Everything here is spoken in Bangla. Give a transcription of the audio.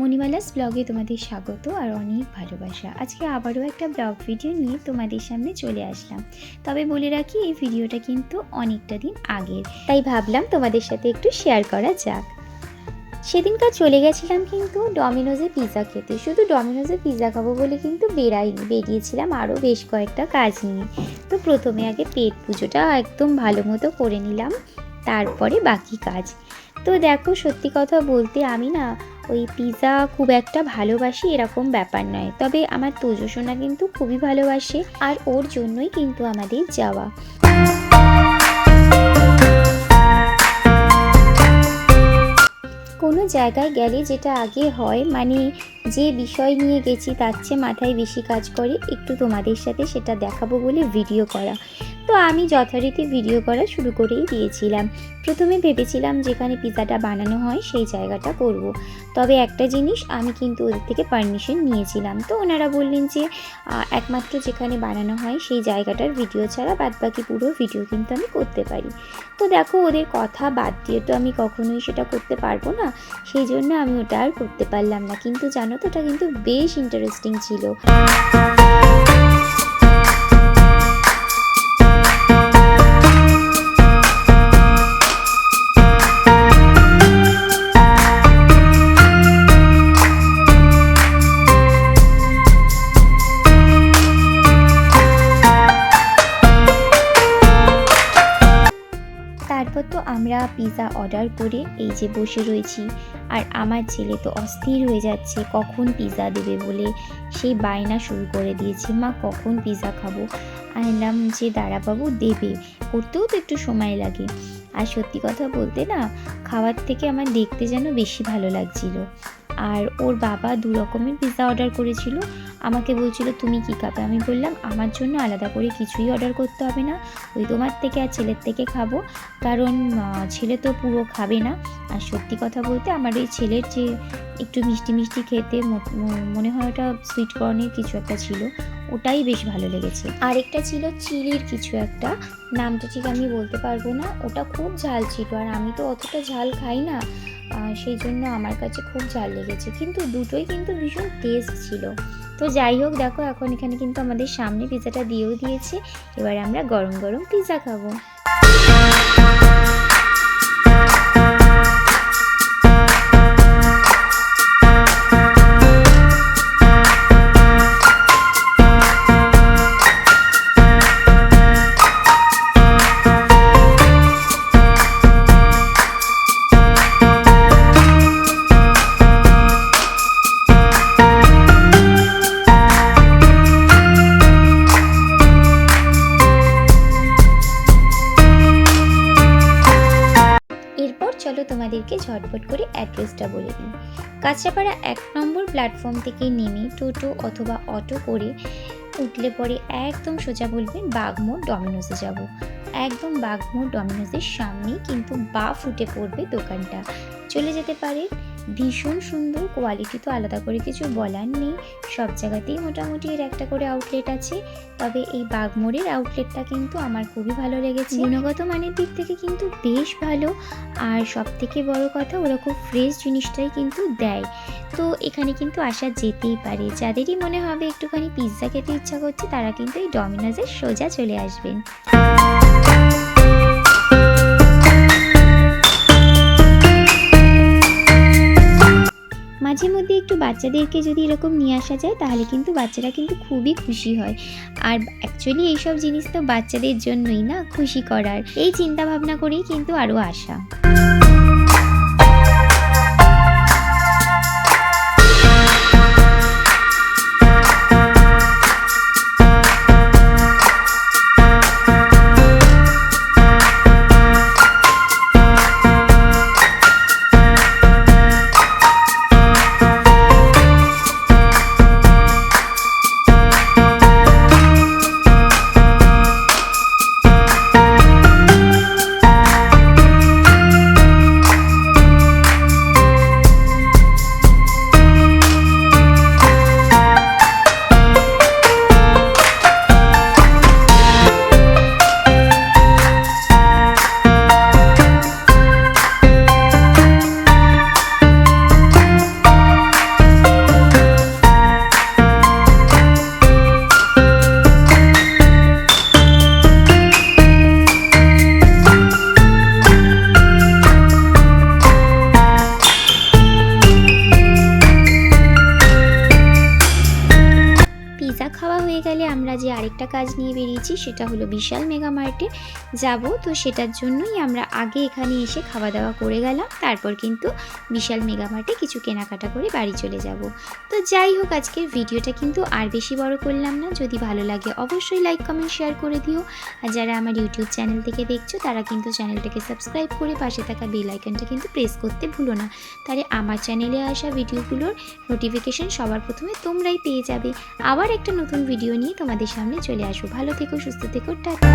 মণিমালাস ব্লগে তোমাদের স্বাগত আর অনেক ভালোবাসা। আজকে আবারও একটা ব্লগ ভিডিও নিয়ে তোমাদের সামনে চলে আসলাম। তবে বলে রাখি, এই ভিডিওটা কিন্তু অনেকটা দিন আগের, তাই ভাবলাম তোমাদের সাথে একটু শেয়ার করা যাক। সেদিনকার চলে গেছিলাম কিন্তু ডমিনোজে পিৎজা খেতে। শুধু ডমিনোজে পিৎজা খাবো বলে কিন্তু বেরিয়েছিলাম আরও বেশ কয়েকটা কাজ নিয়ে। তো প্রথমে আগে পেট পুজোটা একদম ভালো মতো করে নিলাম, তারপরে বাকি কাজ। তো দেখো, সত্যি কথা বলতে আমি না ওই পিৎজা খুব একটা ভালোবাসি এরকম ব্যাপার নয়, তবে আমার তোজো সোনা কিন্তু খুবই ভালোবাসে, আর ওর জন্যই কিন্তু আমাদের যাওয়া। কোনো জায়গায় গেলে যেটা আগে হয়, মানে যে বিষয় নিয়ে গেছি তার চেয়ে মাথায় বেশি কাজ করে একটু তোমাদের সাথে সেটা দেখাবো বলে ভিডিও করা। তো আমি যথারীতি ভিডিও করা শুরু করেই দিয়েছিলাম। প্রথমে ভেবেছিলাম যেখানে পিৎজাটা বানানো হয় সেই জায়গাটা করব। তবে একটা জিনিস, আমি কিন্তু ওদের থেকে পারমিশন নিয়েছিলাম। তো ওনারা বললেন যে একমাত্র যেখানে বানানো হয় সেই জায়গাটার ভিডিও ছাড়া বাদবাকি পুরো ভিডিও কিন্তু আমি করতে পারি। তো দেখো, ওদের কথা বাদ দিয়ে তো আমি কখনোই সেটা করতে পারবো না, সেই জন্য আমি ওটা আর করতে পারলাম না। কিন্তু জানো তো, ওটা কিন্তু বেশ ইন্টারেস্টিং ছিল। তারপর তো আমরা পিৎজা অর্ডার করে এই যে বসে রয়েছি, আর আমার ছেলে তো অস্থির হয়ে যাচ্ছে কখন পিৎজা দেবে বলে। সেই বায়না শুরু করে দিয়েছে, মা কখন পিৎজা খাবো। আনলাম যে দাঁড়া বাবু, দেবে, করতেও তো একটু সময় লাগে। আর সত্যি কথা বলতে না, খাওয়ার থেকে আমার দেখতে যেন বেশি ভালো লাগছিল। আর ওর বাবা 2 রকমের পিৎজা অর্ডার করেছিল। আমাকে বলছিল তুমি কি খাবে। আমি বললাম আমার জন্য আলাদা করে কিছুই অর্ডার করতে হবে না, ওই তোমার থেকে আর ছেলের থেকে খাবো, কারণ ছেলে তো পুরো খাবে না। আর সত্যি কথা বলতে আমার এই ছেলের যে একটু মিষ্টি মিষ্টি খেতে, মনে হয় ওটা সুইট কর্নের কিছু একটা ছিল, ওটাই বেশ ভালো লেগেছে। আরেকটা ছিল চিলির কিছু একটা, নামটা ঠিক আমি বলতে পারবো না। ওটা খুব ঝাল ছিল, আর আমি তো অতটা ঝাল খাই না, সেই জন্য আমার কাছে খুব ঝাল লেগেছে। কিন্তু দুটোই কিন্তু ভীষণ টেস্ট ছিল। তো যাই হোক, দেখো এখন এখানে কিন্তু আমাদের সামনে পিৎজাটা দিয়েও দিয়েছে। এবার আমরা গরম গরম পিৎজা খাবো। চলো তোমাদেরকে ঝটপট করে অ্যাড্রেসটা বলে দিই। কাঁচরাপাড়া 1 নম্বর প্ল্যাটফর্ম থেকে নেমে টোটো অথবা অটো করে উঠলে পরে একদম সোজা বলবেন বাগমোড় ডমিনোজে যাব। একদম বাগমোড় ডমিনোজের সামনেই কিন্তু বা ফুটে পড়বে দোকানটা, চলে যেতে পারে। ভীষণ সুন্দর, কোয়ালিটি তো আলাদা করে কিছু বলার নেই। সব জায়গাতেই মোটামুটি এর একটা করে আউটলেট আছে, তবে এই বাগমোড়ের আউটলেটটা কিন্তু আমার খুবই ভালো লেগেছে। গুণগত মানের দিক থেকে কিন্তু বেশ ভালো, আর সব থেকে বড় কথা, ওরা খুব ফ্রেশ জিনিসটাই কিন্তু দেয়। তো এখানে কিন্তু আসা যেতেই পারে। যাদেরই মনে হবে একটুখানি পিৎজা খেতে ইচ্ছা করছে, তারা কিন্তু এই ডমিনোজের সোজা চলে আসবেন। মাঝে মধ্যে একটু বাচ্চাদেরকে যদি এরকম নিয়ে আসা যায়, তাহলে কিন্তু বাচ্চারা কিন্তু খুবই খুশি হয়। আর অ্যাকচুয়ালি এইসব জিনিস তো বাচ্চাদের জন্যই না, খুশি করার, এই চিন্তা ভাবনা করেই কিন্তু আরও আসা। কাজে আরেকটা কাজ নিয়ে বেরিয়েছি, সেটা হলো বিশাল মেগা মার্টে যাব। তো সেটার জন্যই আমরা আগে এখানে এসে খাওয়া দাওয়া করে গেলাম, তারপর কিন্তু বিশাল মেগা মার্টে কিছু কেনাকাটা করে বাড়ি চলে যাব। তো যাই হোক, আজকের ভিডিওটা কিন্তু আর বেশি বড় করলাম না। যদি ভালো লাগে অবশ্যই লাইক কমেন্ট শেয়ার করে দিও। আর যারা আমার ইউটিউব চ্যানেল থেকে দেখছো তারা কিন্তু চ্যানেলটাকে সাবস্ক্রাইব করে পাশে থাকা বেল আইকনটা কিন্তু প্রেস করতে ভুলো না, তাহলে আমার চ্যানেলে আসা ভিডিওগুলোর নোটিফিকেশন সবার প্রথমে তোমরাই পেয়ে যাবে। আবার একটা নতুন ভিডিও নিয়ে তোমাদের সামনে চলে আসবো। ভালো থেকো, সুস্থ থেকো, টাটা।